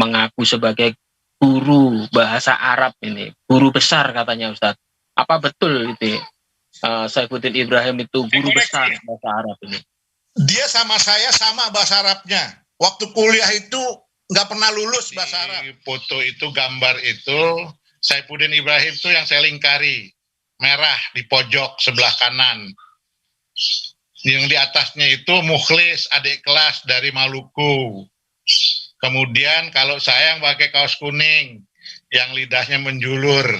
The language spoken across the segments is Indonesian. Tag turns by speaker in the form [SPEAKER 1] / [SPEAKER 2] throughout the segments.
[SPEAKER 1] mengaku sebagai guru bahasa Arab ini, guru besar katanya Ustadz. Apa betul itu? Saifuddin Ibrahim itu guru besar bahasa Arab ini.
[SPEAKER 2] Dia sama saya sama bahasa Arabnya. Waktu kuliah itu nggak pernah lulus bahasa Arab. Foto itu, gambar itu, Saifuddin Ibrahim itu yang saya lingkari. Merah di pojok sebelah kanan. Yang di atasnya itu Mukhlis, adik kelas dari Maluku. Kemudian kalau saya yang pakai kaos kuning, yang lidahnya menjulur.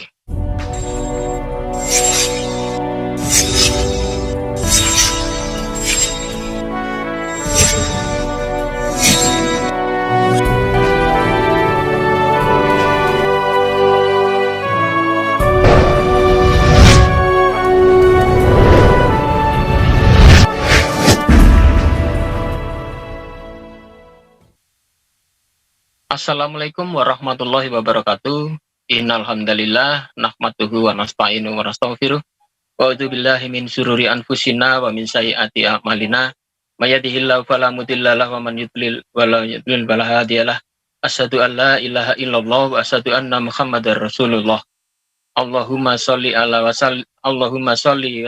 [SPEAKER 1] Assalamualaikum warahmatullahi wabarakatuh. Innal hamdalillah nahmaduhu wa nasta'inu wa nastaghfiruh. Wa a'udzu billahi min syururi anfusina wa min sayyiati a'malina. May yahdihillahu fala mudilla lahu wa man yudlil fala hadiyalah. Asyhadu an la ilaha illallah wa asyhadu anna Muhammadar Rasulullah. Allahumma sholli wa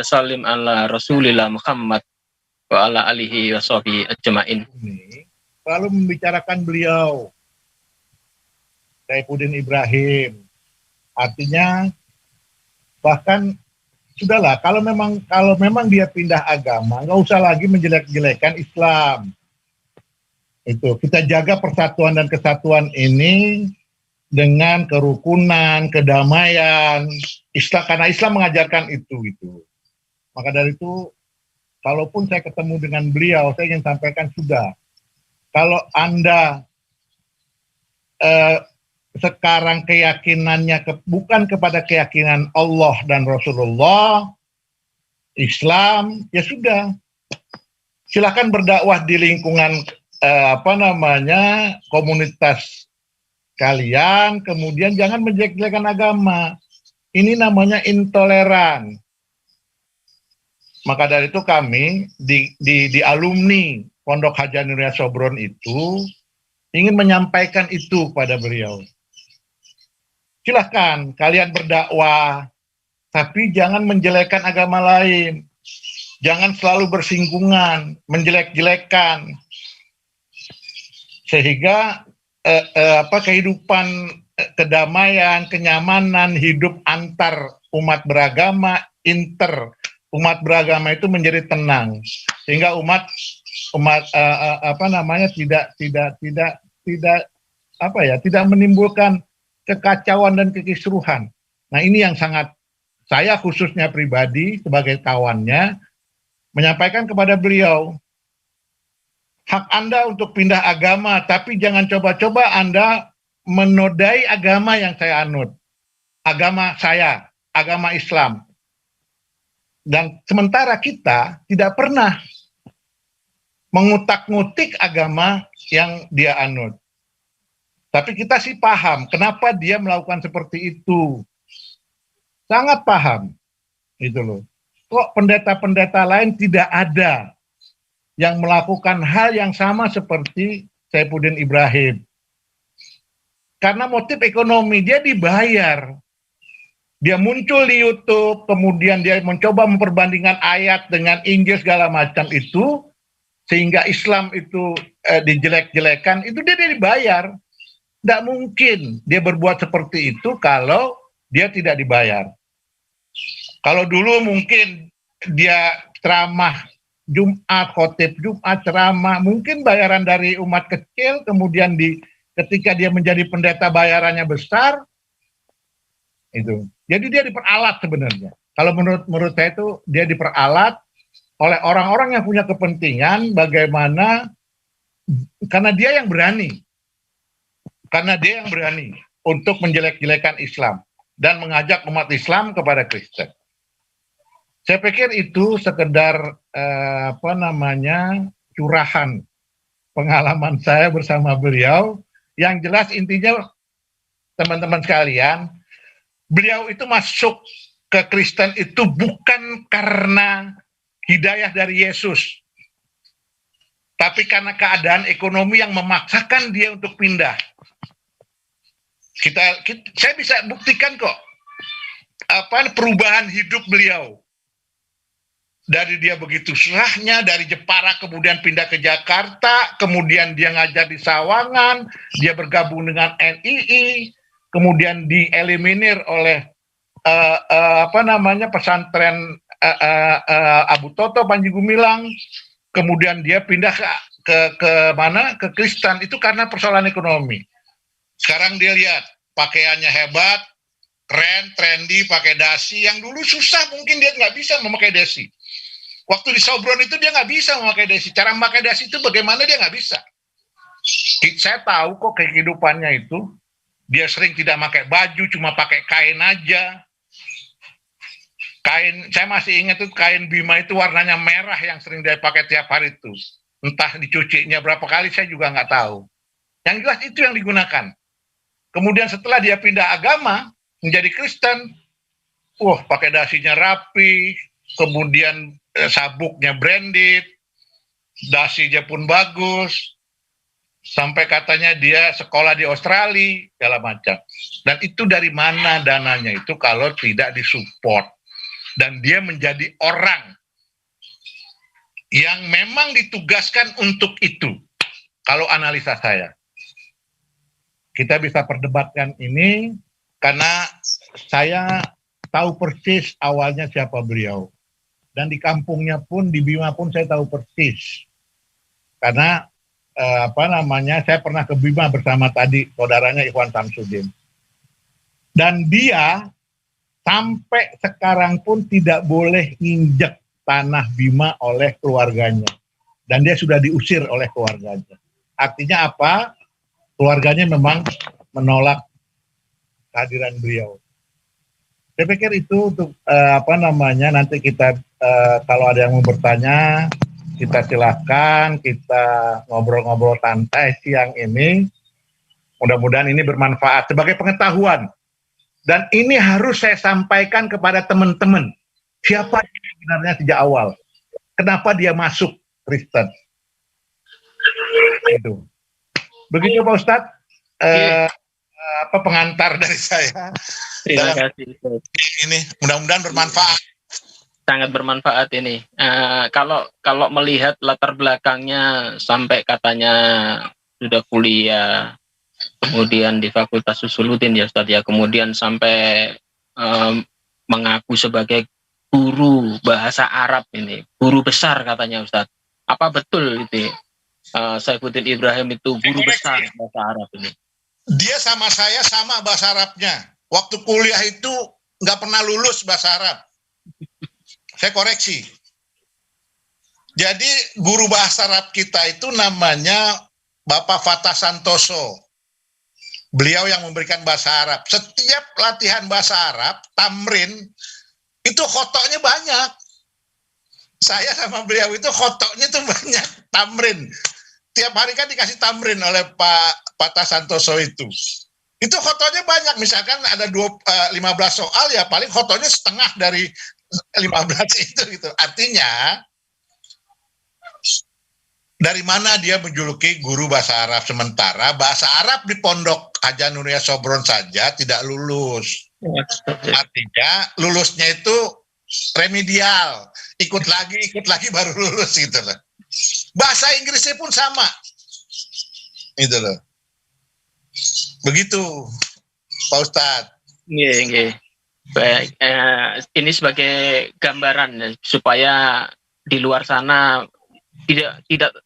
[SPEAKER 1] sallim ala Rasulillah Muhammad wa ala alihi wa sahbihi ajmain.
[SPEAKER 2] Lalu membicarakan beliau Saifuddin Ibrahim, artinya bahkan sudahlah kalau memang dia pindah agama, nggak usah lagi menjelek-jelekan Islam. Itu kita jaga persatuan dan kesatuan ini dengan kerukunan, kedamaian. Islam, karena Islam mengajarkan itu gitu. Maka dari itu, kalaupun saya ketemu dengan beliau, saya ingin sampaikan sudah. Kalau Anda sekarang keyakinannya bukan kepada keyakinan Allah dan Rasulullah, Islam, ya sudah. Silakan berdakwah di lingkungan komunitas kalian, kemudian jangan menjelek-jelekan agama. Ini namanya intoleran. Maka dari itu kami di alumni Pondok Haja Nuria Sobron itu ingin menyampaikan itu pada beliau. Silahkan kalian berdakwah, tapi jangan menjelekkan agama lain. Jangan selalu bersinggungan, menjelek-jelekan. Sehingga kehidupan kedamaian, kenyamanan, hidup antar umat beragama, umat beragama itu menjadi tenang. Sehingga umat tidak menimbulkan kekacauan dan kekisruhan. Nah, ini yang sangat saya khususnya pribadi sebagai kawannya menyampaikan kepada beliau, hak Anda untuk pindah agama, tapi jangan coba-coba Anda menodai agama yang saya anut. Agama saya, agama Islam. Dan sementara kita tidak pernah mengutak-ngutik agama yang dia anut. Tapi kita sih paham kenapa dia melakukan seperti itu. Sangat paham. Gitu loh. Kok pendeta-pendeta lain tidak ada yang melakukan hal yang sama seperti Saifuddin Ibrahim. Karena motif ekonomi, dia dibayar. Dia muncul di YouTube, kemudian dia mencoba memperbandingkan ayat dengan Injil segala macam itu, sehingga Islam itu dijelek-jelekan, itu dia dibayar. Tidak mungkin dia berbuat seperti itu kalau dia tidak dibayar. Kalau dulu mungkin dia ceramah Jumat, khotib Jumat, ceramah, mungkin bayaran dari umat kecil, kemudian ketika dia menjadi pendeta bayarannya besar, itu. Jadi dia diperalat sebenarnya. Kalau menurut saya itu dia diperalat oleh orang-orang yang punya kepentingan bagaimana, karena dia yang berani. Karena dia yang berani untuk menjelek-jelekan Islam dan mengajak umat Islam kepada Kristen. Saya pikir itu sekedar curahan pengalaman saya bersama beliau. Yang jelas intinya teman-teman sekalian, beliau itu masuk ke Kristen itu bukan karena hidayah dari Yesus, tapi karena keadaan ekonomi yang memaksakan dia untuk pindah. Saya bisa buktikan kok perubahan hidup beliau. Dari dia begitu susahnya, dari Jepara kemudian pindah ke Jakarta, kemudian dia ngajar di Sawangan, dia bergabung dengan NII, kemudian dieliminir oleh pesantren Abu Toto Panji Gumilang, kemudian dia pindah ke Kristen, itu karena persoalan ekonomi. Sekarang dia lihat pakaiannya hebat, keren, trendy, pakai dasi. Yang dulu susah, mungkin dia nggak bisa memakai dasi. Waktu di Sobron itu dia nggak bisa memakai dasi. Cara memakai dasi itu bagaimana dia nggak bisa. Saya tahu kok kehidupannya itu. Dia sering tidak pakai baju, cuma pakai kain aja. Kain, saya masih ingat itu kain Bima itu warnanya merah yang sering dia pakai tiap hari itu. Entah dicucinya berapa kali saya juga nggak tahu. Yang jelas itu yang digunakan. Kemudian setelah dia pindah agama menjadi Kristen, pakai dasinya rapi, kemudian sabuknya branded, dasinya pun bagus, sampai katanya dia sekolah di Australia, segala macam. Dan itu dari mana dananya itu kalau tidak disupport. Dan dia menjadi orang yang memang ditugaskan untuk itu. Kalau analisa saya. Kita bisa perdebatkan ini karena saya tahu persis awalnya siapa beliau. Dan di kampungnya pun, di Bima pun saya tahu persis. Karena saya pernah ke Bima bersama tadi saudaranya Ikhwan Samsudin. Dan dia sampai sekarang pun tidak boleh nginjek tanah Bima oleh keluarganya. Dan dia sudah diusir oleh keluarganya. Artinya apa? Keluarganya memang menolak kehadiran beliau. Saya pikir itu untuk nanti kita kalau ada yang mau bertanya, kita silahkan, kita ngobrol-ngobrol santai siang ini. Mudah-mudahan ini bermanfaat sebagai pengetahuan. Dan ini harus saya sampaikan kepada teman-teman. Siapa yang sebenarnya sejak awal? Kenapa dia masuk Kristen? Itu. Begitu Pak Ustadz. Pengantar dari saya.
[SPEAKER 1] Terima kasih.
[SPEAKER 2] Ini mudah-mudahan bermanfaat.
[SPEAKER 1] Sangat bermanfaat ini. Kalau melihat latar belakangnya sampai katanya sudah kuliah, kemudian di Fakultas Usuluddin ya Ustadz ya, kemudian sampai mengaku sebagai guru bahasa Arab ini, guru besar katanya Ustadz. Apa betul itu? Saifuddin Ibrahim itu guru besar bahasa Arab ini.
[SPEAKER 2] Dia sama saya sama bahasa Arabnya. Waktu kuliah itu nggak pernah lulus bahasa Arab. Saya koreksi. Jadi guru bahasa Arab kita itu namanya Bapak Fatah Santoso. Beliau yang memberikan bahasa Arab. Setiap latihan bahasa Arab, tamrin, itu khotoknya banyak. Saya sama beliau itu khotoknya itu banyak, tamrin. Tiap hari kan dikasih tamrin oleh Pak Fatah Santoso itu. Itu khotoknya banyak, misalkan ada 15 soal ya paling khotoknya setengah dari 15 itu gitu. Artinya dari mana dia menjuluki guru bahasa Arab, sementara bahasa Arab di Pondok Haja Nuria Sobron saja tidak lulus. Artinya lulusnya itu remedial, ikut lagi baru lulus gitu loh. Bahasa Inggrisnya pun sama. Itu loh. Begitu Pak Ustadz.
[SPEAKER 1] Iya. Baik, ini sebagai gambaran supaya di luar sana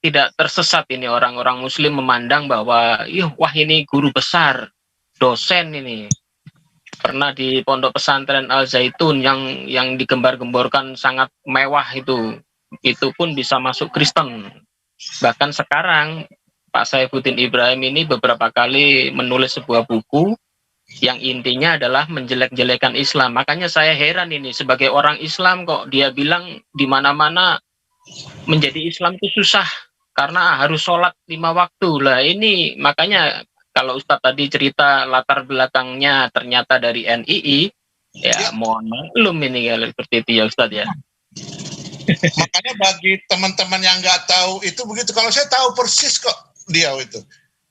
[SPEAKER 1] tidak tersesat ini orang-orang Muslim memandang bahwa wah ini guru besar, dosen ini pernah di pondok pesantren Al Zaitun yang digembar-gemborkan sangat mewah itu pun bisa masuk Kristen. Bahkan sekarang Pak Saifuddin Ibrahim ini beberapa kali menulis sebuah buku yang intinya adalah menjelek-jelekan Islam. Makanya saya heran ini sebagai orang Islam kok dia bilang di mana-mana menjadi Islam itu susah karena harus sholat 5 waktu. Lah ini makanya kalau Ustadz tadi cerita latar belakangnya ternyata dari NII, ya mohon maklum ini kalau seperti itu ya Ustadz ya.
[SPEAKER 2] Makanya bagi teman-teman yang nggak tahu itu begitu. Kalau saya tahu persis kok dia itu.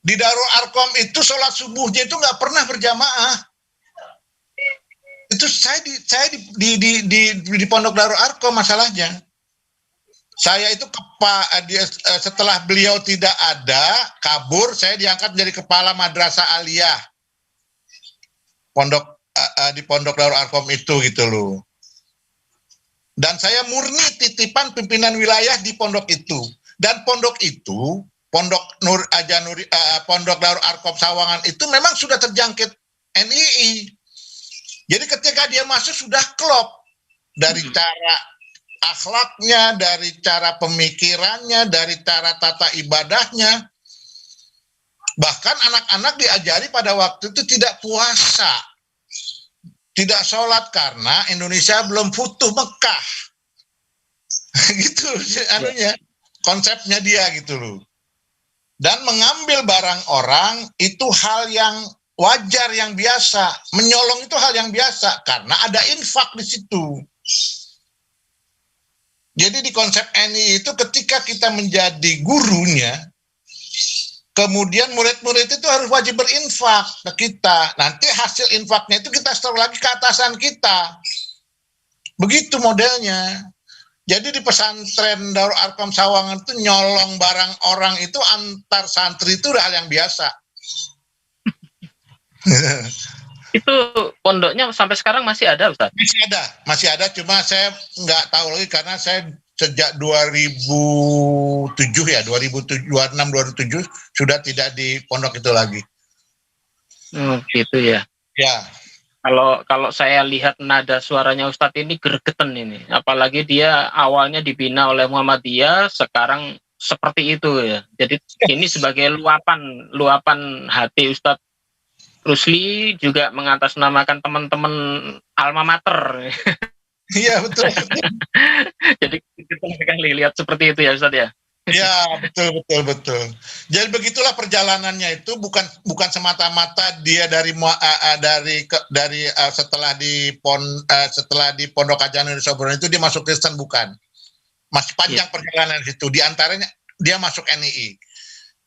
[SPEAKER 2] Di Darul Arkom itu sholat subuhnya itu nggak pernah berjamaah. Itu saya di Pondok Darul Arkom masalahnya. Saya itu setelah beliau tidak ada, kabur, saya diangkat menjadi kepala madrasah aliyah di Pondok Darul Arkom itu gitu loh. Dan saya murni titipan pimpinan wilayah di pondok itu. Dan pondok itu, Pondok Pondok Darul Arkom Sawangan itu memang sudah terjangkit NII. Jadi ketika dia masuk sudah klop dari cara akhlaknya, dari cara pemikirannya, dari cara tata ibadahnya. Bahkan anak-anak diajari pada waktu itu tidak puasa, tidak sholat karena Indonesia belum futuh Mekah. Gitu anunya, konsepnya dia gitu loh. Dan mengambil barang orang itu hal yang wajar, yang biasa. Menyolong itu hal yang biasa karena ada infak di situ. Jadi di konsep NII itu ketika kita menjadi gurunya, kemudian murid-murid itu harus wajib berinfak ke kita. Nanti hasil infaknya itu kita setor lagi ke atasan kita. Begitu modelnya. Jadi di pesantren Darul Arkom Sawangan itu nyolong barang orang itu antar santri itu udah hal yang biasa.
[SPEAKER 1] Itu pondoknya sampai sekarang masih ada, Ustaz?
[SPEAKER 2] Masih ada. Cuma saya nggak tahu lagi karena saya sejak 2007 ya, 2006, 2007 sudah tidak di pondok itu lagi.
[SPEAKER 1] Gitu ya.
[SPEAKER 2] Ya.
[SPEAKER 1] Kalau saya lihat nada suaranya Ustadz ini gergeten ini, apalagi dia awalnya dibina oleh Muhammadiyah, sekarang seperti itu ya. Jadi ini sebagai luapan hati Ustadz Rusli, juga mengatasnamakan teman-teman alma mater.
[SPEAKER 2] Iya betul.
[SPEAKER 1] Jadi kita sekali lihat seperti itu ya Ustadz ya.
[SPEAKER 2] Ya betul. Jadi begitulah perjalanannya itu, bukan semata-mata dia setelah di Pondok Ajaran Indonesia Borneo itu dia masuk Kristen, bukan. Masih panjang perjalanan itu. Di antaranya dia masuk NII.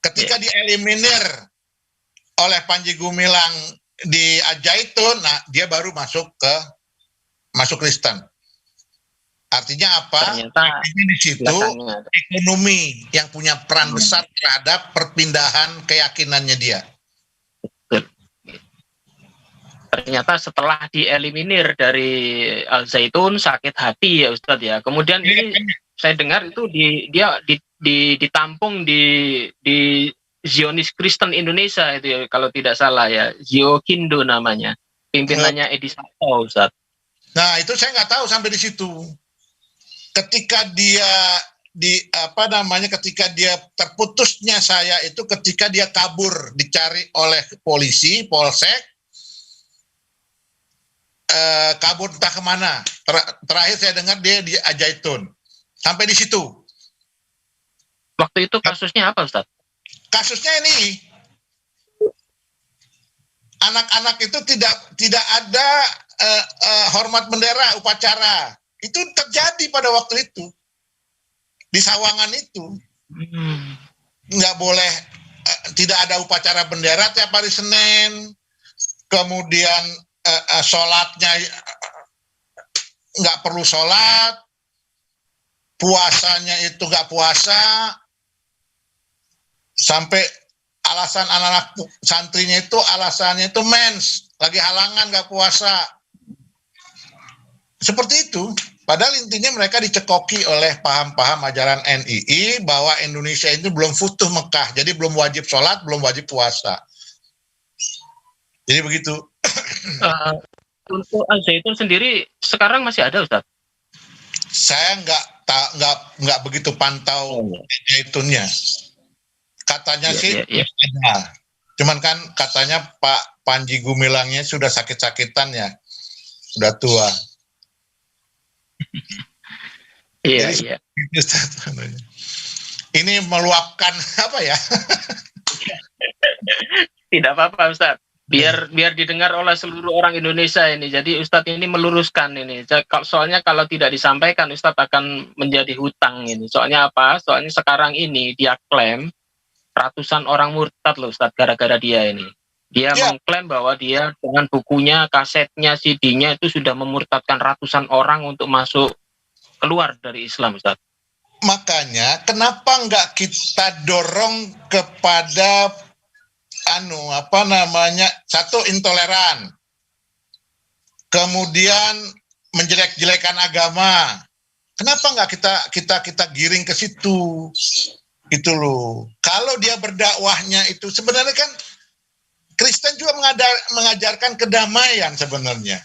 [SPEAKER 2] Ketika dieliminir oleh Panji Gumilang di Al-Zaitun, nah dia baru masuk Kristen. Artinya apa?
[SPEAKER 1] Ternyata
[SPEAKER 2] di situ ekonomi yang punya peran besar terhadap perpindahan keyakinannya dia.
[SPEAKER 1] Ternyata setelah dieliminir dari Al-Zaitun, sakit hati ya Ustadz ya. Kemudian ini saya dengar itu dia ditampung di Zionis Kristen Indonesia itu ya, kalau tidak salah ya, Ziokindo namanya. Pimpinannya Edi Sarto, Ustadz.
[SPEAKER 2] Nah, itu saya nggak tahu sampai di situ. Ketika dia ketika dia terputusnya saya itu ketika dia kabur, dicari oleh polisi polsek, kabur entah kemana. Terakhir saya dengar dia di Al-Zaitun. Sampai di situ.
[SPEAKER 1] Waktu itu kasusnya apa, Ustaz?
[SPEAKER 2] Kasusnya ini anak-anak itu tidak ada hormat bendera upacara. Itu terjadi pada waktu itu di Sawangan itu. Nggak boleh, tidak ada upacara bendera tiap hari Senin. Kemudian sholatnya nggak perlu sholat, puasanya itu nggak puasa, sampai alasan anak-anak santrinya itu alasannya itu mens, lagi halangan nggak puasa. Seperti itu. Padahal intinya mereka dicekoki oleh paham-paham ajaran NII bahwa Indonesia itu belum futuh Mekah, jadi belum wajib sholat, belum wajib puasa. Jadi begitu.
[SPEAKER 1] Untuk Al-Zaitun sendiri sekarang masih ada, Ustaz?
[SPEAKER 2] Saya nggak begitu pantau Al-Zaitunnya. Katanya ada. Cuman kan katanya Pak Panji Gumilangnya sudah sakit-sakitan ya, sudah tua.
[SPEAKER 1] Iya.
[SPEAKER 2] Ini meluapkan apa ya?
[SPEAKER 1] Tidak apa-apa, Ustaz. Biar didengar oleh seluruh orang Indonesia ini. Jadi Ustadz ini meluruskan ini. Soalnya kalau tidak disampaikan, Ustadz akan menjadi hutang ini. Soalnya apa? Soalnya sekarang ini dia klaim ratusan orang murtad loh Ustadz gara-gara dia ini. Dia
[SPEAKER 2] Ya,
[SPEAKER 1] mengklaim bahwa dia dengan bukunya, kasetnya, CD-nya itu sudah memurtadkan ratusan orang untuk masuk keluar dari Islam Ustadz.
[SPEAKER 2] makanya kenapa nggak kita dorong kepada satu, intoleran, kemudian menjelek-jelekan agama. Kenapa nggak kita giring ke situ? Itu loh. Kalau dia berdakwahnya itu sebenarnya kan Kristen juga mengajarkan kedamaian sebenarnya.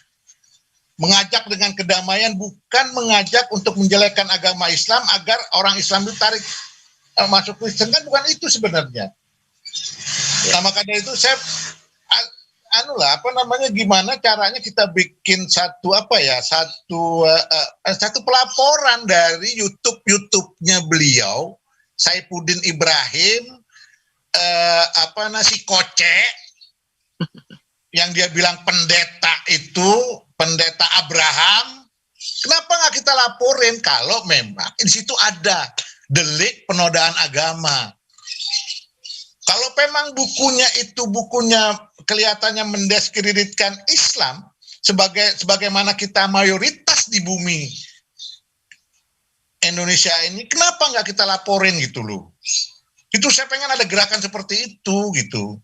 [SPEAKER 2] Mengajak dengan kedamaian, bukan mengajak untuk menjelekkan agama Islam agar orang Islam ditarik masuk Kristen, kan bukan itu sebenarnya. Nah, maka dari itu saya gimana caranya kita bikin satu pelaporan dari YouTube-nya beliau, Saifuddin Ibrahim, si Koce, yang dia bilang pendeta Abraham. Kenapa nggak kita laporin kalau memang di situ ada delik penodaan agama? Kalau memang bukunya kelihatannya mendiskreditkan Islam sebagaimana kita mayoritas di bumi Indonesia ini, kenapa nggak kita laporin gitu loh? Itu saya pengen ada gerakan seperti itu gitu.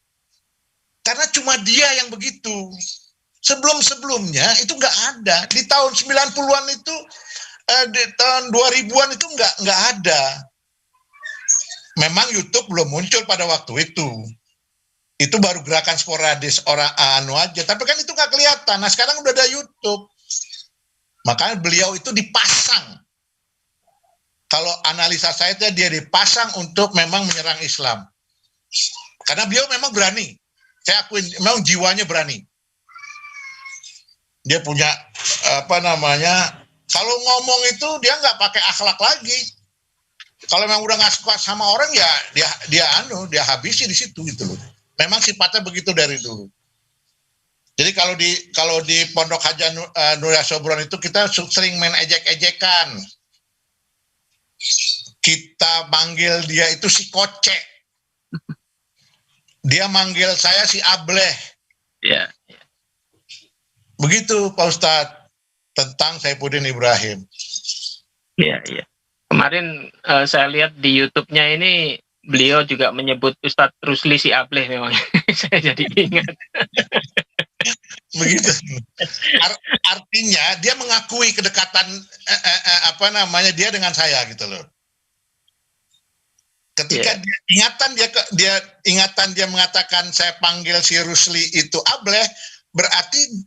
[SPEAKER 2] Karena cuma dia yang begitu. Sebelum-sebelumnya itu nggak ada. Di tahun 90-an itu, di tahun 2000-an itu nggak ada. Memang YouTube belum muncul pada waktu itu. Itu baru gerakan sporadis orang aja. Tapi kan itu nggak kelihatan. Nah, sekarang udah ada YouTube. Makanya beliau itu dipasang. Kalau analisa saya itu dia dipasang untuk memang menyerang Islam. Karena beliau memang berani. Saya akuin, memang jiwanya berani. Dia punya kalau ngomong itu dia nggak pakai akhlak lagi. Kalau memang udah nggak suka sama orang ya dia habisi di situ gitu loh. Memang sifatnya begitu dari dulu. Jadi kalau di Pondok Haja Nuria Sobron itu kita sering main ejek-ejekan. Kita manggil dia itu si Koce. Dia manggil saya si Ableh.
[SPEAKER 1] Ya.
[SPEAKER 2] Begitu Pak Ustadz tentang Saifuddin Ibrahim.
[SPEAKER 1] Iya. Kemarin saya lihat di YouTube-nya ini beliau juga menyebut Ustadz Rusli si Ableh memang. Saya jadi ingat.
[SPEAKER 2] Begitu. Artinya dia mengakui kedekatan dia dengan saya gitu loh. Ketika dia mengatakan saya panggil si Rusli itu Ableh, berarti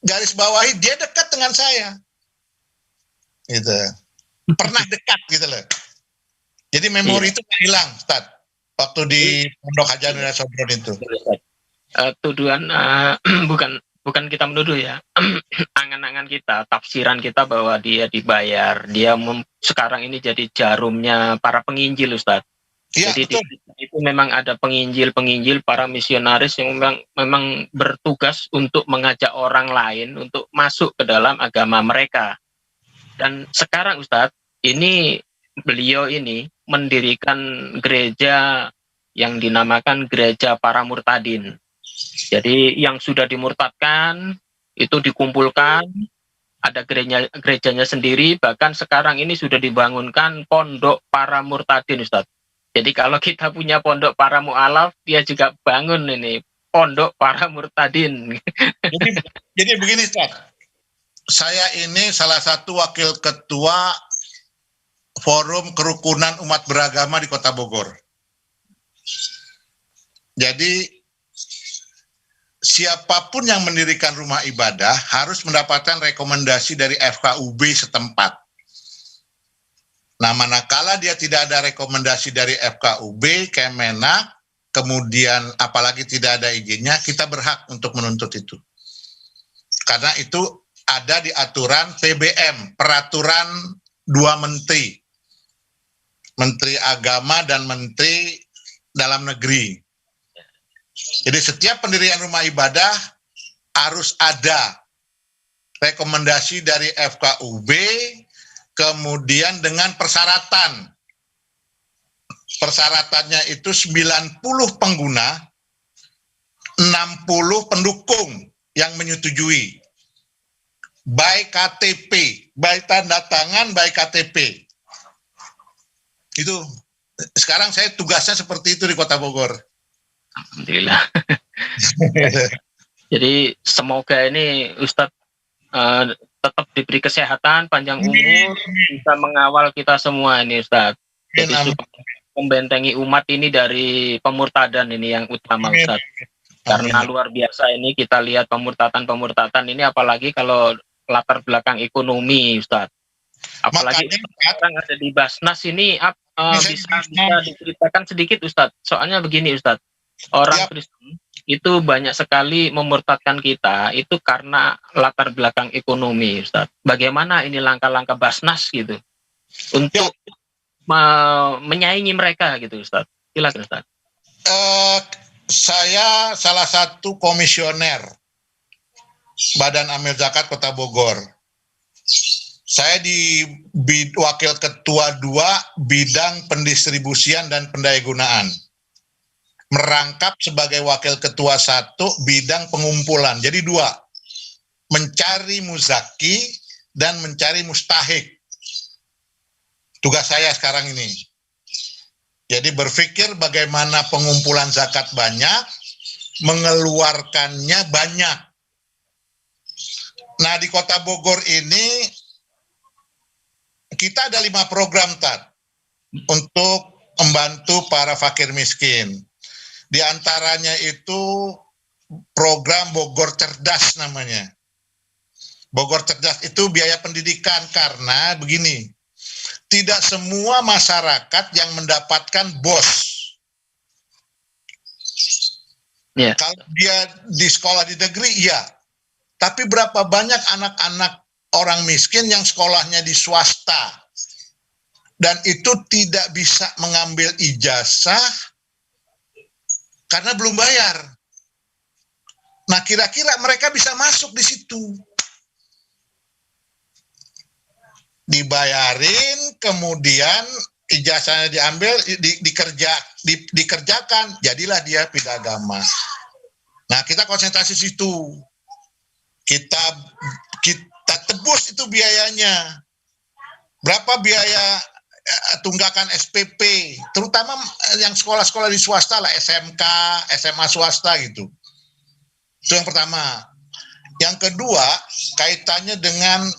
[SPEAKER 2] garis bawahi dia dekat dengan saya. Gitu. Pernah dekat gitu loh. Jadi memori itu nggak hilang, Ustaz. Waktu di Pondok Haja Nuria Sobron itu.
[SPEAKER 1] Tuduhan bukan kita menuduh ya. Angan-angan kita, tafsiran kita bahwa dia dibayar, dia sekarang ini jadi jarumnya para penginjil, Ustaz.
[SPEAKER 2] Ya,
[SPEAKER 1] jadi itu memang ada penginjil para misionaris yang memang bertugas untuk mengajak orang lain untuk masuk ke dalam agama mereka. Dan sekarang Ustadz, ini beliau ini mendirikan gereja yang dinamakan gereja para murtadin. Jadi yang sudah dimurtadkan itu dikumpulkan, ada gerejanya sendiri, bahkan sekarang ini sudah dibangunkan pondok para murtadin Ustadz. Jadi kalau kita punya pondok para mu'alaf, dia juga bangun ini pondok para murtadin.
[SPEAKER 2] Jadi begini Ustadz. Saya ini salah satu wakil ketua Forum Kerukunan Umat Beragama di Kota Bogor. Jadi siapapun yang mendirikan rumah ibadah harus mendapatkan rekomendasi dari FKUB setempat. Nah, manakala dia tidak ada rekomendasi dari FKUB, Kemenak, kemudian apalagi tidak ada izinnya, kita berhak untuk menuntut itu. Karena itu ada di aturan PBM, peraturan 2 menteri, Menteri Agama dan Menteri Dalam Negeri. Jadi setiap pendirian rumah ibadah harus ada rekomendasi dari FKUB, kemudian dengan persyaratan persyaratannya itu 90 pengguna, 60 pendukung yang menyetujui. By KTP, by tanda tangan, by KTP. Itu sekarang saya tugasnya seperti itu di Kota Bogor.
[SPEAKER 1] Alhamdulillah. Jadi semoga ini Ustadz tetap diberi kesehatan, panjang umur, bisa mengawal kita semua ini Ustadz. Jadi supaya membentengi umat ini dari pemurtadan ini yang utama Ustadz. Karena luar biasa ini kita lihat pemurtatan ini, apalagi kalau latar belakang ekonomi Ustadz. Apalagi sekarang ada di Basnas ini bisa diceritakan sedikit Ustadz. Soalnya begini Ustadz, orang Kristen itu banyak sekali memurtadkan kita itu karena latar belakang ekonomi Ustadz. Bagaimana ini langkah-langkah Basnas gitu untuk menyaingi mereka gitu Ustadz. Silakan Ustadz.
[SPEAKER 2] Saya salah satu komisioner Badan Amil Zakat Kota Bogor. Saya di wakil ketua 2 bidang pendistribusian dan pendayagunaan. Merangkap sebagai wakil ketua 1 bidang pengumpulan. Jadi 2, mencari muzaki dan mencari mustahik. Tugas saya sekarang ini. Jadi berpikir bagaimana pengumpulan zakat banyak, mengeluarkannya banyak. Nah di Kota Bogor ini kita ada 5 program untuk membantu para fakir miskin. Di antaranya itu program Bogor Cerdas namanya. Bogor Cerdas itu biaya pendidikan karena begini, tidak semua masyarakat yang mendapatkan BOS.
[SPEAKER 1] Yeah.
[SPEAKER 2] Kalau dia di sekolah di negeri, iya. Tapi berapa banyak anak-anak orang miskin yang sekolahnya di swasta dan itu tidak bisa mengambil ijazah karena belum bayar. Nah, kira-kira mereka bisa masuk di situ. Dibayarin, kemudian ijazahnya diambil, dikerjakan, jadilah dia pindah agama. Nah, kita konsentrasi situ. Kita tebus itu biayanya. Berapa biaya tunggakan SPP, terutama yang sekolah-sekolah di swasta lah, SMK, SMA swasta gitu. Itu yang pertama. Yang kedua, kaitannya dengan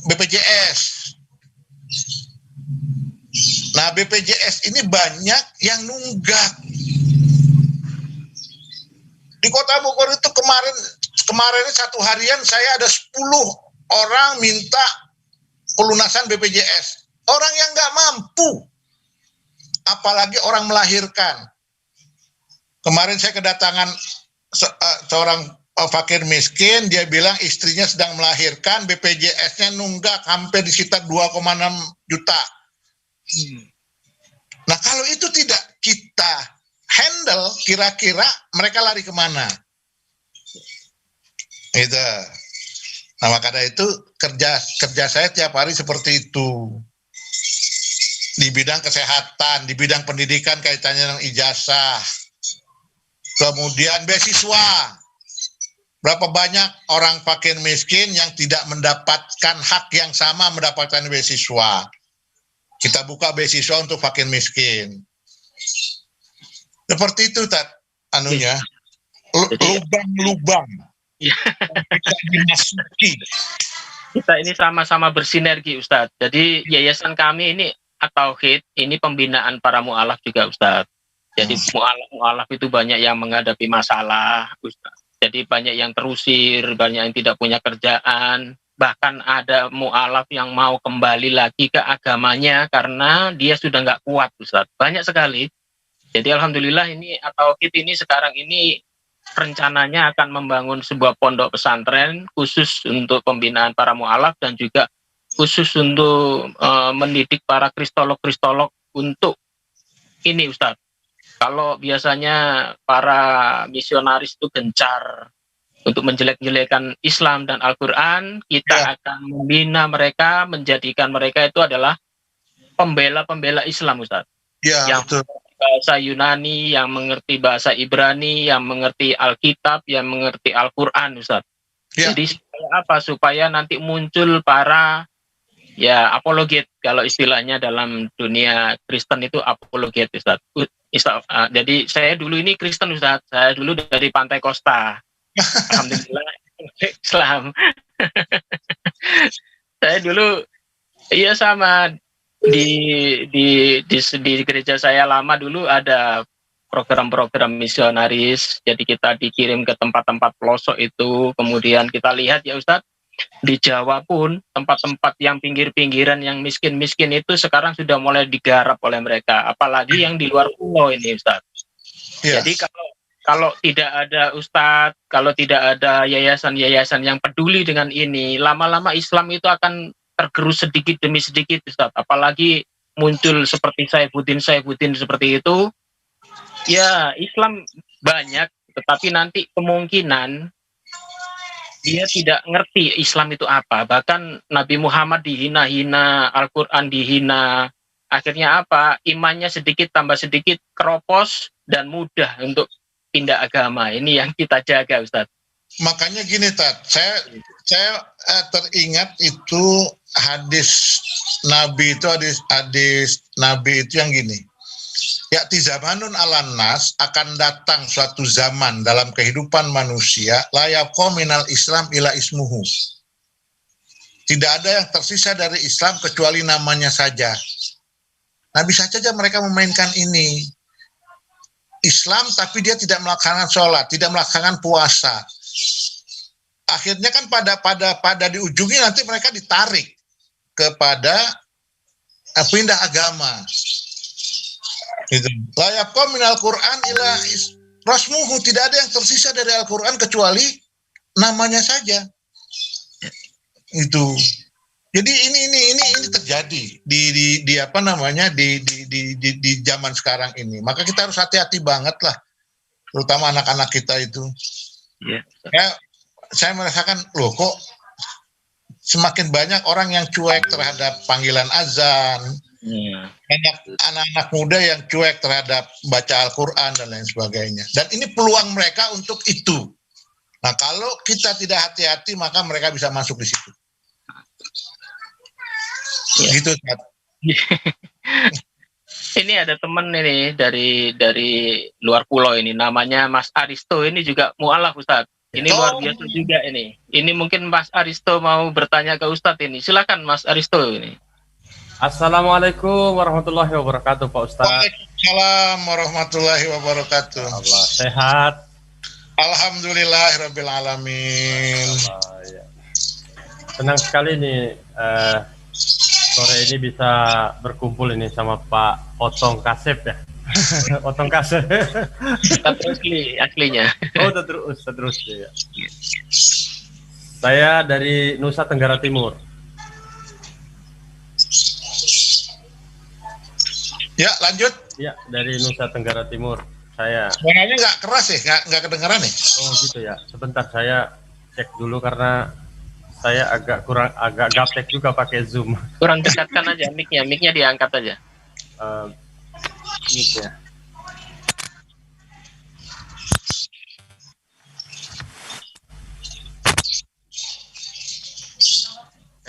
[SPEAKER 2] BPJS. Nah, BPJS ini banyak yang nunggak. Di Kota Bogor itu kemarin satu harian saya ada 10 orang minta pelunasan BPJS. Orang yang nggak mampu, apalagi orang melahirkan. Kemarin saya kedatangan seorang fakir miskin, dia bilang istrinya sedang melahirkan, BPJS-nya nunggak hampir di sekitar 2,6 juta. Nah, kalau itu tidak kita handle, kira-kira mereka lari kemana? Itu. Nah, makanya itu kerja saya tiap hari seperti itu. Di bidang kesehatan, di bidang pendidikan kaitannya dengan ijazah. Kemudian beasiswa. Berapa banyak orang fakir miskin yang tidak mendapatkan hak yang sama mendapatkan beasiswa. Kita buka beasiswa untuk fakir miskin. Seperti itu, anunya. Lubang-lubang. Bisa dimasuki.
[SPEAKER 1] Kita ini sama-sama bersinergi, Ustadz. Jadi yayasan kami ini At-Tauhid, ini pembinaan para mu'alaf juga, Ustadz. Jadi mu'alaf itu banyak yang menghadapi masalah, Ustadz. Jadi banyak yang terusir, banyak yang tidak punya kerjaan. Bahkan ada mu'alaf yang mau kembali lagi ke agamanya karena dia sudah nggak kuat, Ustadz. Banyak sekali. Jadi alhamdulillah ini At-Tauhid ini sekarang ini rencananya akan membangun sebuah pondok pesantren khusus untuk pembinaan para mu'alaf dan juga khusus untuk mendidik para kristolog-kristolog untuk ini, Ustadz. Kalau biasanya para misionaris itu gencar untuk menjelek-jelekan Islam dan Al-Quran, kita akan membina mereka, menjadikan mereka itu adalah pembela-pembela Islam, Ustadz.
[SPEAKER 2] Ya,
[SPEAKER 1] yang
[SPEAKER 2] betul.
[SPEAKER 1] bahasa Yunani, yang mengerti bahasa Ibrani, yang mengerti Alkitab, yang mengerti Al-Quran, Ustaz.
[SPEAKER 2] Ya.
[SPEAKER 1] Jadi supaya apa? Supaya nanti muncul para ya apologet, kalau istilahnya dalam dunia Kristen itu apologet, Ustaz. Jadi saya dulu ini Kristen, Ustaz. Saya dulu dari Pantai Kosta. Alhamdulillah Islam. Saya dulu iya sama di gereja saya lama dulu ada program-program misionaris. Jadi kita dikirim ke tempat-tempat pelosok itu. Kemudian kita lihat ya Ustadz, di Jawa pun tempat-tempat yang pinggir-pinggiran yang miskin-miskin itu sekarang sudah mulai digarap oleh mereka. Apalagi yang di luar pulau ini Ustadz.
[SPEAKER 2] Ya.
[SPEAKER 1] Jadi kalau tidak ada Ustadz, kalau tidak ada yayasan-yayasan yang peduli dengan ini, lama-lama Islam itu akan tergerus sedikit demi sedikit, Ustaz. Apalagi muncul seperti Saifuddin seperti itu. Ya, Islam banyak, tetapi nanti kemungkinan dia tidak ngerti Islam itu apa. Bahkan Nabi Muhammad dihina-hina, Al-Quran dihina. Akhirnya apa? Imannya sedikit tambah sedikit keropos dan mudah untuk pindah agama. Ini yang kita jaga, Ustaz.
[SPEAKER 2] Makanya gini, Tat, saya teringat itu hadis Nabi itu hadis Nabi itu yang gini. Ya'ti zamanun alan nas, akan datang suatu zaman dalam kehidupan manusia, la yabqa minal Islam ila ismuhu. Tidak ada yang tersisa dari Islam kecuali namanya saja. Nah, bisa saja mereka memainkan ini. Islam tapi dia tidak melaksanakan sholat, tidak melaksanakan puasa. Akhirnya kan pada di ujungnya nanti mereka ditarik kepada pindah agama. Gitu. La yabqa minal Qur'an ila rasmuhu, tidak ada yang tersisa dari Al-Qur'an kecuali namanya saja. Itu. Jadi ini terjadi di apa namanya di zaman sekarang ini. Maka kita harus hati-hati banget lah, terutama anak-anak kita itu. Yeah. Saya merasakan loh kok semakin banyak orang yang cuek terhadap panggilan azan. Banyak anak-anak muda yang cuek terhadap baca Al-Quran dan lain sebagainya. Dan ini peluang mereka untuk itu. Nah, kalau kita tidak hati-hati maka mereka bisa masuk di situ.
[SPEAKER 1] Ya.
[SPEAKER 2] Gitu, Tat.
[SPEAKER 1] Ini ada teman ini dari luar pulau ini, namanya Mas Aristo, ini juga mualaf, Ustadz. Ini luar biasa juga ini. Ini mungkin Mas Aristo mau bertanya ke Ustadz ini. Silakan Mas Aristo ini.
[SPEAKER 3] Assalamualaikum warahmatullahi wabarakatuh, Pak Ustadz.
[SPEAKER 2] Waalaikumsalam warahmatullahi wabarakatuh.
[SPEAKER 3] Allah sehat.
[SPEAKER 2] Alhamdulillahirabbil alamin.
[SPEAKER 3] Ya. Senang sekali nih sore ini bisa berkumpul ini sama Pak Otong Kasep ya. Otong Kasep.
[SPEAKER 1] Rusli aslinya.
[SPEAKER 3] Oh, Ustadz Rusli ya. Saya dari Nusa Tenggara Timur.
[SPEAKER 2] Ya, lanjut.
[SPEAKER 3] Ya, dari Nusa Tenggara Timur. Saya.
[SPEAKER 2] Suaranya nggak keras ya, nggak kedengeran nih.
[SPEAKER 3] Oh gitu ya. Sebentar saya cek dulu karena saya agak gaptek juga pakai Zoom.
[SPEAKER 1] Kurang dekatkan aja mic-nya diangkat aja.
[SPEAKER 3] Mic ya.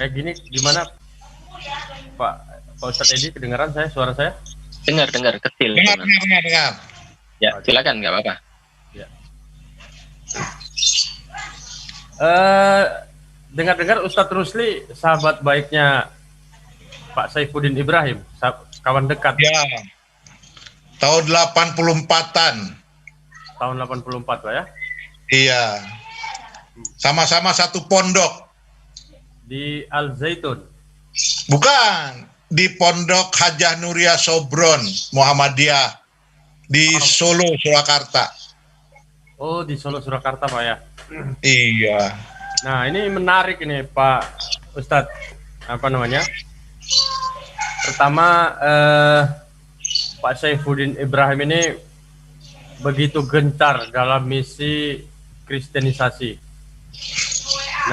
[SPEAKER 3] Gini gimana Pak Ustadz Edi, kedengaran saya, suara saya?
[SPEAKER 1] Dengar kecil.
[SPEAKER 2] Dengar.
[SPEAKER 1] Ya, silakan, nggak apa-apa.
[SPEAKER 3] Ya. Dengar-dengar Ustadz Rusli sahabat baiknya Pak Saifuddin Ibrahim, kawan dekat.
[SPEAKER 2] Ya. Tahun 84-an.
[SPEAKER 3] Tahun 84 Pak ya?
[SPEAKER 2] Iya. Sama-sama satu pondok.
[SPEAKER 3] Di Al Zaitun.
[SPEAKER 2] Bukan, di Pondok Hajah Nuria Sobron Muhammadiyah di Solo, Surakarta.
[SPEAKER 3] Oh, di Solo, Surakarta Pak ya?
[SPEAKER 2] Iya.
[SPEAKER 3] Nah, ini menarik ini Pak Ustadz, apa namanya? Pertama, Pak Saifuddin Ibrahim ini begitu gencar dalam misi kristenisasi.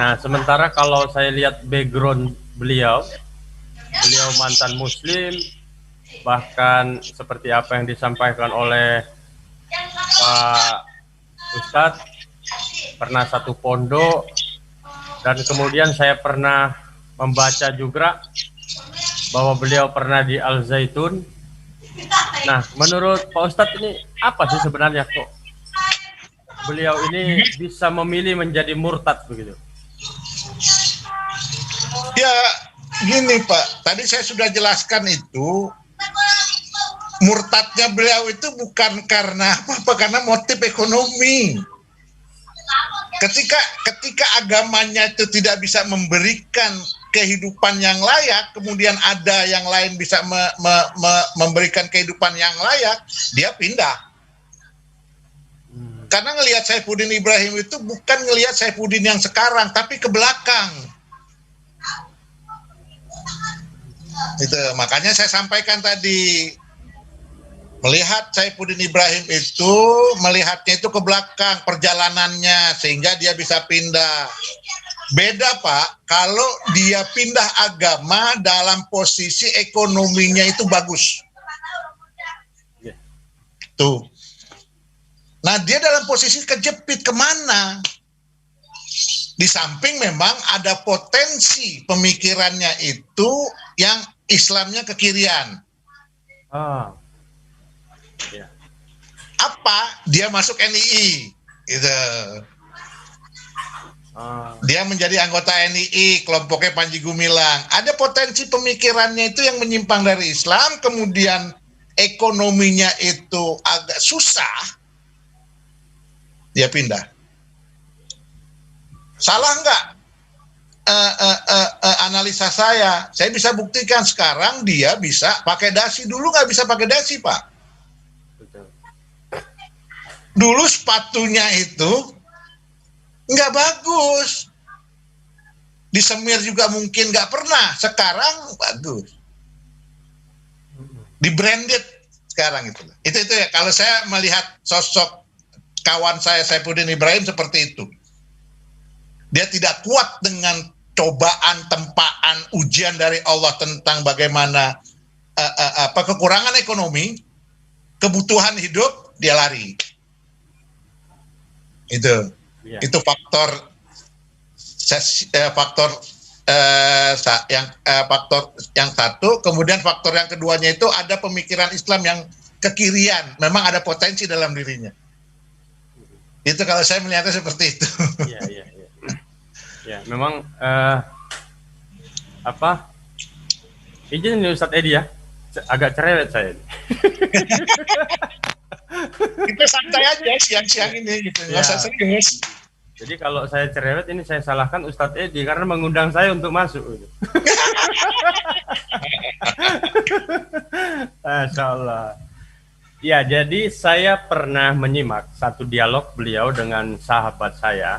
[SPEAKER 3] Nah, sementara kalau saya lihat background beliau mantan Muslim, bahkan seperti apa yang disampaikan oleh Pak Ustadz, pernah satu pondok, dan kemudian saya pernah membaca juga bahwa beliau pernah di Al Zaitun. Nah, menurut Pak Ustadz ini apa sih sebenarnya kok beliau ini bisa memilih menjadi murtad begitu?
[SPEAKER 2] Ya, gini Pak, tadi saya sudah jelaskan itu, murtadnya beliau itu bukan karena apa-apa, karena motif ekonomi. Ketika agamanya itu tidak bisa memberikan kehidupan yang layak, kemudian ada yang lain bisa memberikan kehidupan yang layak, dia pindah. Karena ngelihat Saifuddin Ibrahim itu bukan ngelihat Saifuddin yang sekarang, tapi ke belakang. Itu makanya saya sampaikan tadi, melihat Saifuddin Ibrahim itu, melihatnya itu ke belakang perjalanannya sehingga dia bisa pindah. Beda Pak, kalau dia pindah agama dalam posisi ekonominya itu bagus. Tuh. Nah dia dalam posisi kejepit kemana? Di samping memang ada potensi pemikirannya itu yang Islamnya ke kirian.
[SPEAKER 3] Ya.
[SPEAKER 2] Apa? Dia masuk NII, gitu. Dia menjadi anggota NII, kelompoknya Panji Gumilang. Ada potensi pemikirannya itu yang menyimpang dari Islam, kemudian ekonominya itu agak susah, dia pindah. Salah nggak analisa saya? Saya bisa buktikan sekarang dia bisa pakai dasi. Dulu nggak bisa pakai dasi Pak. Dulu sepatunya itu nggak bagus, disemir juga mungkin nggak pernah. Sekarang bagus, di branded sekarang itu ya. Kalau saya melihat sosok kawan saya Saifuddin Ibrahim seperti itu, dia tidak kuat dengan cobaan, tempaan, ujian dari Allah tentang bagaimana kekurangan ekonomi, kebutuhan hidup, dia lari. Itu faktor yang satu. Kemudian faktor yang keduanya itu ada pemikiran Islam yang kekirian, memang ada potensi dalam dirinya. Itu kalau saya melihatnya seperti itu.
[SPEAKER 3] Ya, memang izin nih Ustadz Edi ya, agak cerewet saya.
[SPEAKER 2] Kita santai aja siang-siang ini gitu, nggak usah serius.
[SPEAKER 3] Jadi kalau saya cerewet ini saya salahkan Ustadz Edi karena mengundang saya untuk masuk. Masya Allah. Ya, jadi saya pernah menyimak satu dialog beliau dengan sahabat saya,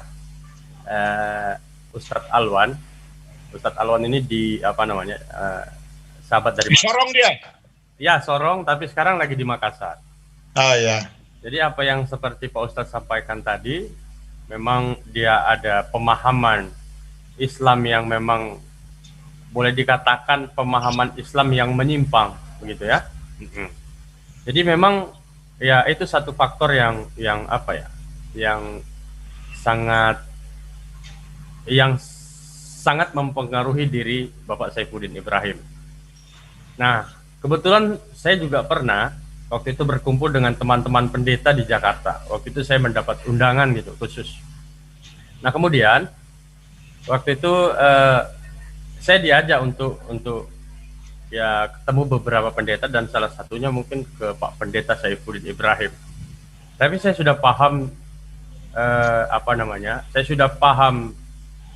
[SPEAKER 3] Ustadz Alwan. Ustadz Alwan ini sahabat dari
[SPEAKER 2] Sorong dia?
[SPEAKER 3] Ya, Sorong, tapi sekarang lagi di Makassar.
[SPEAKER 2] Oh ya.
[SPEAKER 3] Jadi apa yang seperti Pak Ustadz sampaikan tadi, memang dia ada pemahaman Islam yang memang boleh dikatakan pemahaman Islam yang menyimpang, begitu ya. Jadi memang ya itu satu faktor yang sangat mempengaruhi diri Bapak Saifuddin Ibrahim. Nah, kebetulan saya juga pernah waktu itu berkumpul dengan teman-teman pendeta di Jakarta. Waktu itu saya mendapat undangan gitu khusus. Nah, kemudian waktu itu saya diajak untuk ya ketemu beberapa pendeta dan salah satunya mungkin ke Pak Pendeta Saifuddin Ibrahim. Tapi saya sudah paham saya sudah paham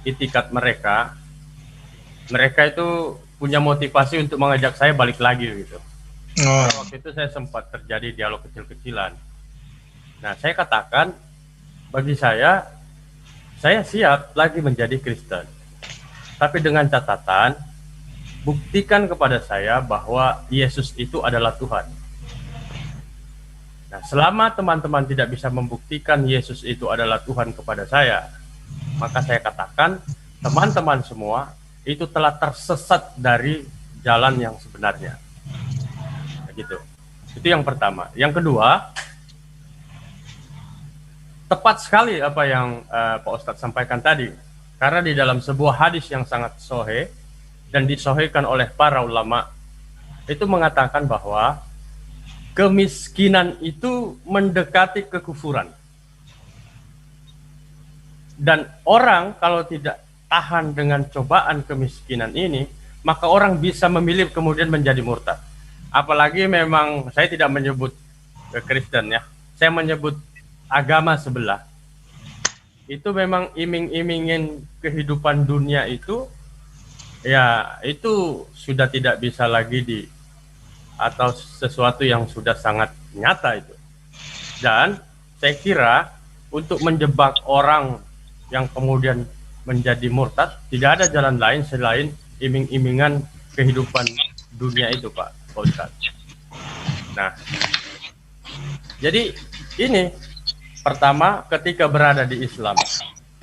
[SPEAKER 3] itikat mereka. Mereka itu punya motivasi untuk mengajak saya balik lagi gitu. Waktu itu saya sempat terjadi dialog kecil-kecilan. Nah, saya katakan bagi saya siap lagi menjadi Kristen. Tapi dengan catatan, buktikan kepada saya bahwa Yesus itu adalah Tuhan. Nah, selama teman-teman tidak bisa membuktikan Yesus itu adalah Tuhan kepada saya, maka saya katakan teman-teman semua itu telah tersesat dari jalan yang sebenarnya. gitu. Itu yang pertama. Yang kedua, tepat sekali apa yang Pak Ustadz sampaikan tadi, karena di dalam sebuah hadis yang sangat sahih dan disahihkan oleh para ulama, itu mengatakan bahwa kemiskinan itu mendekati kekufuran. Dan orang kalau tidak tahan dengan cobaan kemiskinan ini, maka orang bisa memilih kemudian menjadi murtad. Apalagi memang saya tidak menyebut Kristen ya, saya menyebut agama sebelah. Itu memang iming-imingin kehidupan dunia itu, ya itu sudah tidak bisa lagi atau sesuatu yang sudah sangat nyata itu. Dan saya kira untuk menjebak orang yang kemudian menjadi murtad, tidak ada jalan lain selain iming-imingan kehidupan dunia itu, Pak Ustadz. Nah, jadi ini pertama, ketika berada di Islam,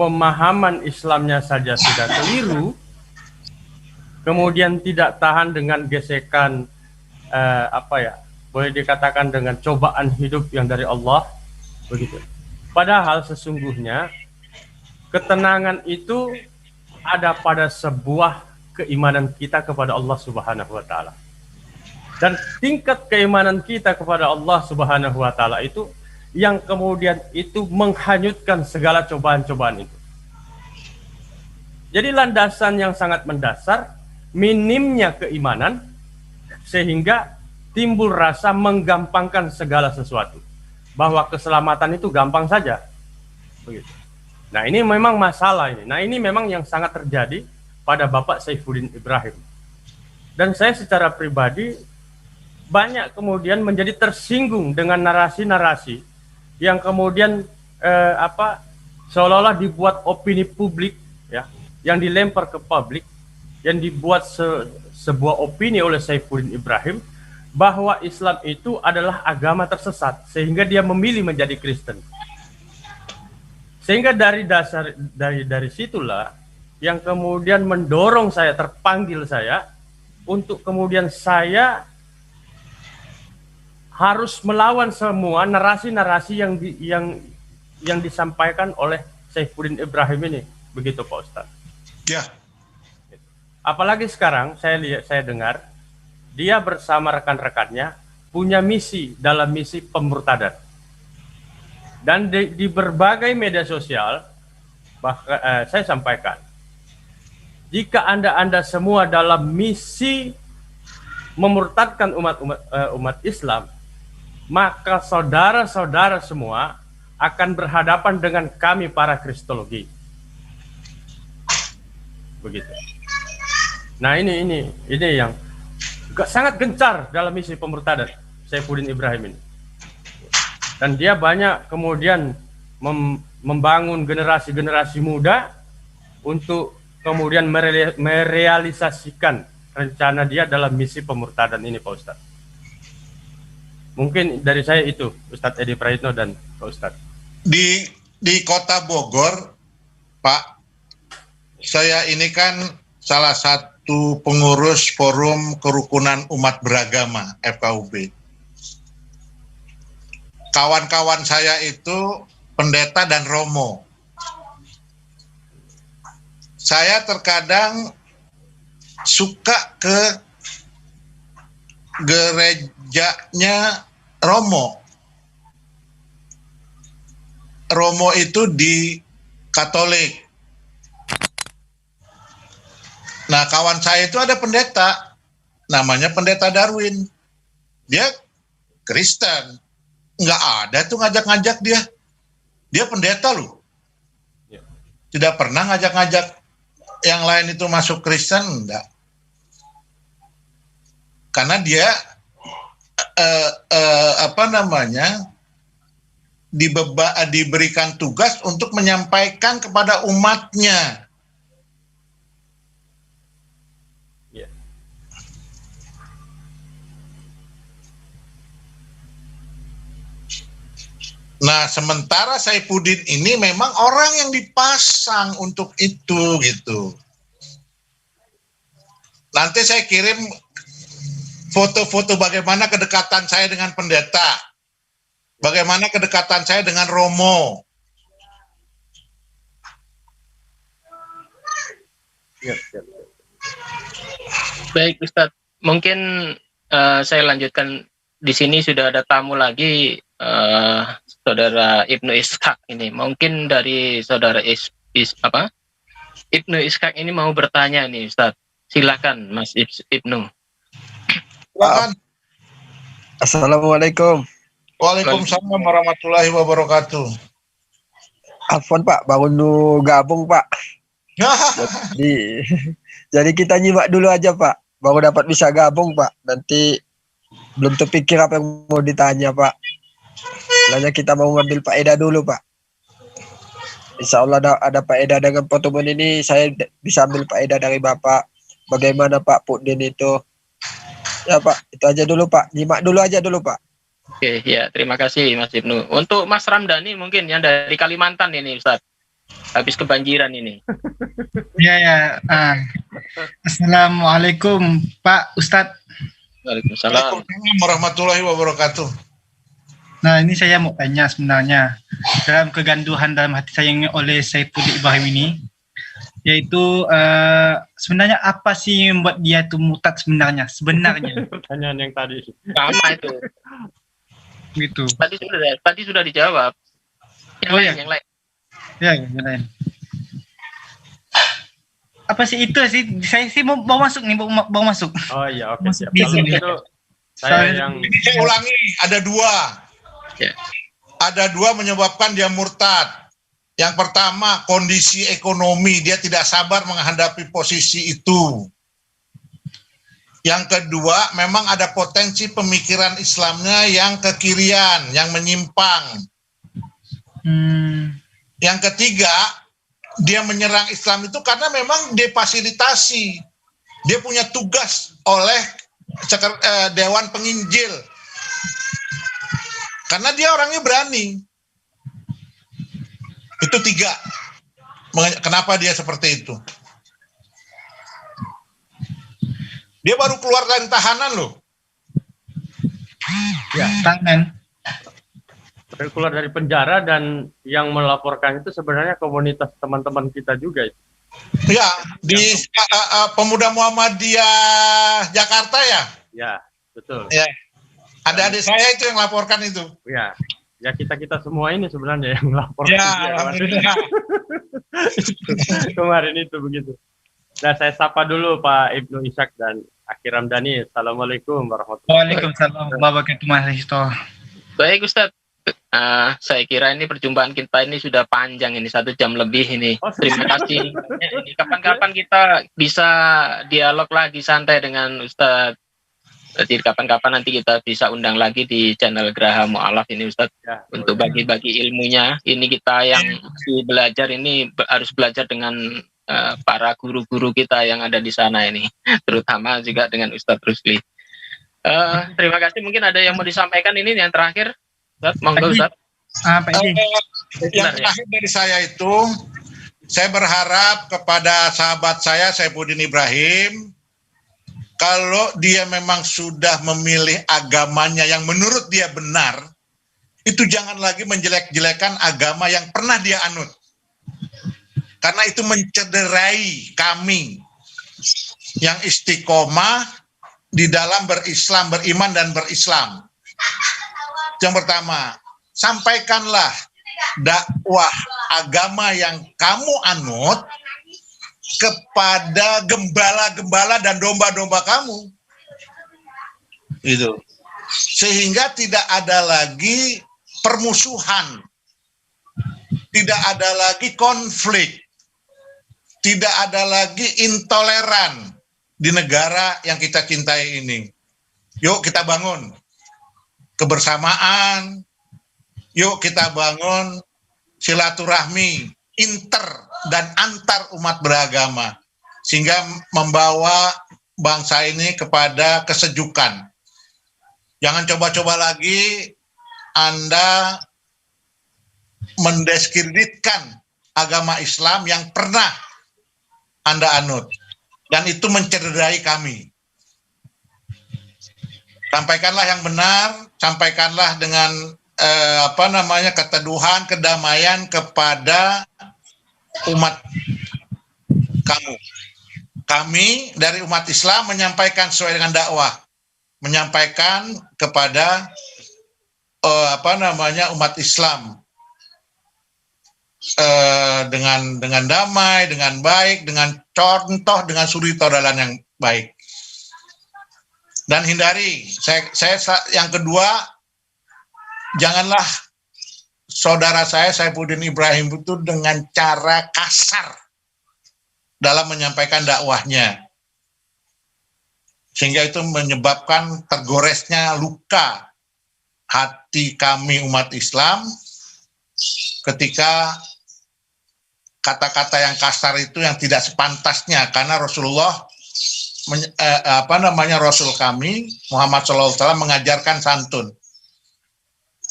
[SPEAKER 3] pemahaman Islamnya saja sudah keliru, kemudian tidak tahan dengan gesekan boleh dikatakan dengan cobaan hidup yang dari Allah, begitu. Padahal sesungguhnya ketenangan itu ada pada sebuah keimanan kita kepada Allah Subhanahu wa taala. Dan tingkat keimanan kita kepada Allah Subhanahu wa taala itu yang kemudian itu menghanyutkan segala cobaan-cobaan itu. Jadi landasan yang sangat mendasar, minimnya keimanan, sehingga timbul rasa menggampangkan segala sesuatu. Bahwa keselamatan itu gampang saja. Begitu. Nah ini memang masalah ini. Nah ini memang yang sangat terjadi pada Bapak Saifuddin Ibrahim. Dan saya secara pribadi banyak kemudian menjadi tersinggung dengan narasi-narasi yang kemudian seolah-olah dibuat opini publik, ya, yang dilempar ke publik, yang dibuat sebuah opini oleh Saifuddin Ibrahim bahwa Islam itu adalah agama tersesat sehingga dia memilih menjadi Kristen. Sehingga dari situlah yang kemudian mendorong saya, terpanggil saya untuk kemudian saya harus melawan semua narasi-narasi yang disampaikan oleh Saifuddin Ibrahim ini, begitu Pak Ustadz.
[SPEAKER 2] Ya.
[SPEAKER 3] Apalagi sekarang saya dengar dia bersama rekan-rekannya punya misi dalam misi pemurtadan. Dan di berbagai media sosial bahkan saya sampaikan, jika Anda semua dalam misi memurtadkan umat Islam, maka saudara-saudara semua akan berhadapan dengan kami para Kristologi. Begitu. Nah ini yang sangat gencar dalam misi pemurtadan Saifuddin Ibrahim ini. Dan dia banyak kemudian membangun generasi-generasi muda untuk kemudian merealisasikan rencana dia dalam misi pemurtadan ini, Pak Ustadz. Mungkin dari saya itu, Ustadz Edi Praitno dan Pak Ustadz.
[SPEAKER 2] Di Kota Bogor, Pak, saya ini kan salah satu pengurus Forum Kerukunan Umat Beragama, FKUB. Kawan-kawan saya itu pendeta dan romo. Saya terkadang suka ke gerejanya romo. Romo itu di Katolik. Nah, kawan saya itu ada pendeta, namanya Pendeta Darwin. Dia Kristen. Nggak ada tuh ngajak-ngajak dia. Dia pendeta loh. Tidak pernah ngajak-ngajak yang lain itu masuk Kristen, enggak. Karena dia diberikan tugas untuk menyampaikan kepada umatnya. Nah, sementara Saifuddin ini memang orang yang dipasang untuk itu, gitu. Nanti saya kirim foto-foto bagaimana kedekatan saya dengan pendeta, bagaimana kedekatan saya dengan Romo.
[SPEAKER 3] Siap.
[SPEAKER 1] Baik Ustadz, mungkin saya lanjutkan. Di sini sudah ada tamu lagi, Saudara Ibnu Ishak ini. Mungkin dari Saudara Ibnu Ishak ini mau bertanya nih Ustadz. Silakan Mas Ibnu.
[SPEAKER 2] Silakan.
[SPEAKER 4] Assalamualaikum.
[SPEAKER 2] Waalaikumsalam warahmatullahi wabarakatuh.
[SPEAKER 4] Afwan Pak, baru gabung Pak. Jadi kita nyimak dulu aja Pak. Baru dapat bisa gabung Pak. Nanti belum terpikir apa yang mau ditanya Pak. Hanya kita mau ngambil faedah dulu Pak. Insya Allah ada faedah dengan pertemuan ini. Saya bisa ambil faedah dari Bapak. Bagaimana Pak Pudin itu. Ya Pak, itu aja dulu Pak. Nyimak dulu aja dulu Pak.
[SPEAKER 1] Oke, ya terima kasih Mas Ibnu. Untuk Mas Ramdhani mungkin yang dari Kalimantan ini Ustadz. Habis kebanjiran ini.
[SPEAKER 5] Ya. Assalamualaikum Pak Ustadz.
[SPEAKER 1] Waalaikumsalam.
[SPEAKER 2] Waalaikumsalam warahmatullahi wabarakatuh.
[SPEAKER 5] Nah ini saya mau tanya sebenarnya dalam keganduhan dalam hati saya yang oleh Saifuddin Ibrahim ini, yaitu sebenarnya apa sih yang membuat dia itu murtad sebenarnya?
[SPEAKER 3] Pertanyaan yang tadi.
[SPEAKER 1] Sama itu.
[SPEAKER 5] Gitu.
[SPEAKER 1] Tadi sudah dijawab. Yang lain.
[SPEAKER 5] Ya, yang lain. Apa sih itu sih? Saya sih mau masuk nih, mau masuk.
[SPEAKER 3] Oh iya, oke siap.
[SPEAKER 5] Bisa.
[SPEAKER 3] Kalau gitu saya
[SPEAKER 2] Saya ulangi, ada dua.
[SPEAKER 1] Ya.
[SPEAKER 2] Ada dua menyebabkan dia murtad. Yang pertama, kondisi ekonomi, dia tidak sabar menghadapi posisi itu. Yang kedua, memang ada potensi pemikiran Islamnya yang kekirian, yang menyimpang. Yang ketiga, dia menyerang Islam itu karena memang difasilitasi. Dia punya tugas oleh Dewan Penginjil. Karena dia orangnya berani. Itu tiga. Kenapa dia seperti itu? Dia baru keluar dari tahanan loh.
[SPEAKER 3] ya,
[SPEAKER 5] Tahanan.
[SPEAKER 3] keluar dari penjara dan yang melaporkan itu sebenarnya komunitas teman-teman kita juga.
[SPEAKER 2] Ya, di Pemuda Muhammadiyah Jakarta ya?
[SPEAKER 3] Ya, betul.
[SPEAKER 2] Ya. Ada adik saya itu yang laporkan itu.
[SPEAKER 3] Ya kita semua ini sebenarnya yang laporkan.
[SPEAKER 2] Ya, alhamdulillah.
[SPEAKER 3] Kemarin itu begitu. Nah, saya sapa dulu Pak Ibnu Ishak dan Akhi Ramdhani. Assalamualaikum warahmatullahi wabarakatuh.
[SPEAKER 5] Waalaikumsalam warahmatullahi wabarakatuh.
[SPEAKER 1] Baik Ustadz. Saya kira ini perjumpaan kita ini sudah panjang ini 1 jam lebih ini. Terima kasih. Ini kapan-kapan kita bisa dialog lagi santai dengan Ustadz. Jadi kapan-kapan nanti kita bisa undang lagi di channel Geraha Mu'alaf ini Ustadz
[SPEAKER 3] Ya,
[SPEAKER 1] untuk bagi-bagi ilmunya. Ini kita yang masih belajar ini harus belajar dengan para guru-guru kita yang ada di sana ini, terutama juga dengan Ustadz Rusli. Terima kasih. Mungkin ada yang mau disampaikan ini yang terakhir. Ustadz, monggo Ustadz.
[SPEAKER 2] Yang terakhir dari saya itu, saya berharap kepada sahabat saya Saifuddin Ibrahim, kalau dia memang sudah memilih agamanya yang menurut dia benar, itu jangan lagi menjelek-jelekan agama yang pernah dia anut. Karena itu mencederai kami yang istiqomah di dalam berislam, beriman dan berislam. Yang pertama, sampaikanlah dakwah agama yang kamu anut kepada gembala-gembala dan domba-domba kamu. Itu. Sehingga tidak ada lagi permusuhan. Tidak ada lagi konflik. Tidak ada lagi intoleran di negara yang kita cintai ini. Yuk kita bangun kebersamaan. Yuk kita bangun silaturahmi inter dan antar umat beragama, sehingga membawa bangsa ini kepada kesejukan. Jangan coba-coba lagi Anda mendiskreditkan agama Islam yang pernah Anda anut, dan itu mencederai kami. Sampaikanlah yang benar, sampaikanlah dengan keteduhan, kedamaian kepada umat kamu. Kami dari umat Islam menyampaikan sesuai dengan dakwah, menyampaikan kepada umat Islam dengan damai, dengan baik, dengan contoh, dengan suri tauladan yang baik. Dan hindari, saya yang kedua, janganlah saudara saya Saifuddin Ibrahim itu dengan cara kasar dalam menyampaikan dakwahnya, sehingga itu menyebabkan tergoresnya luka hati kami umat Islam ketika kata-kata yang kasar itu yang tidak sepantasnya, karena Rasulullah Rasul kami Muhammad SAW mengajarkan santun,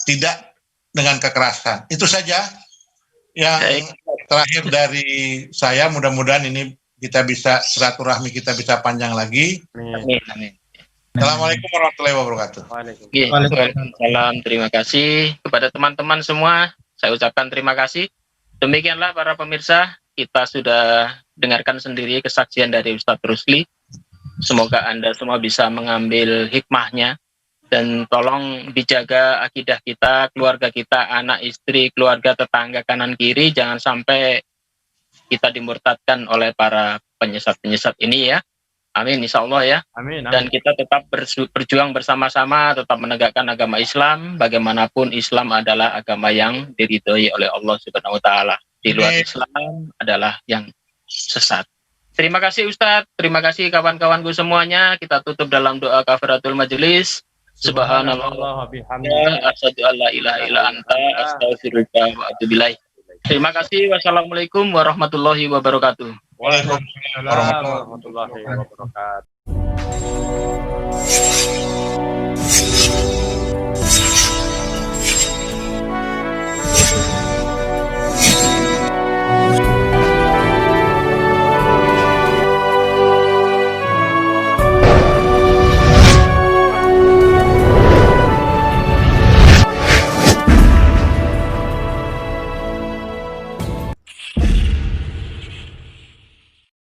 [SPEAKER 2] tidak dengan kekerasan. Itu saja yang terakhir dari saya. Mudah-mudahan ini kita bisa silaturahmi, kita bisa panjang lagi.
[SPEAKER 1] Amin.
[SPEAKER 2] Assalamualaikum warahmatullahi wabarakatuh.
[SPEAKER 1] Waalaikumsalam. Terima kasih kepada teman-teman semua. Saya ucapkan terima kasih. Demikianlah para pemirsa, kita sudah dengarkan sendiri kesaksian dari Ustadz Rusli. Semoga Anda semua bisa mengambil hikmahnya, dan tolong dijaga akidah kita, keluarga kita, anak, istri, keluarga, tetangga, kanan, kiri. Jangan sampai kita dimurtadkan oleh para penyesat-penyesat ini ya. Amin, insya Allah ya.
[SPEAKER 3] Amin.
[SPEAKER 1] Dan kita tetap berjuang bersama-sama, tetap menegakkan agama Islam. Bagaimanapun Islam adalah agama yang diridhoi oleh Allah Subhanahu wa Ta'ala. Di luar Islam adalah yang sesat. Terima kasih Ustadz, terima kasih kawan-kawanku semuanya. Kita tutup dalam doa kafaratul majelis. Subhanallah wa bihamdihi, asyhadu an la ilaha illa anta, astaghfiruka wa atubu ilaik. Terima kasih. Wassalamualaikum warahmatullahi wabarakatuh.
[SPEAKER 3] Waalaikumsalam warahmatullahi wabarakatuh.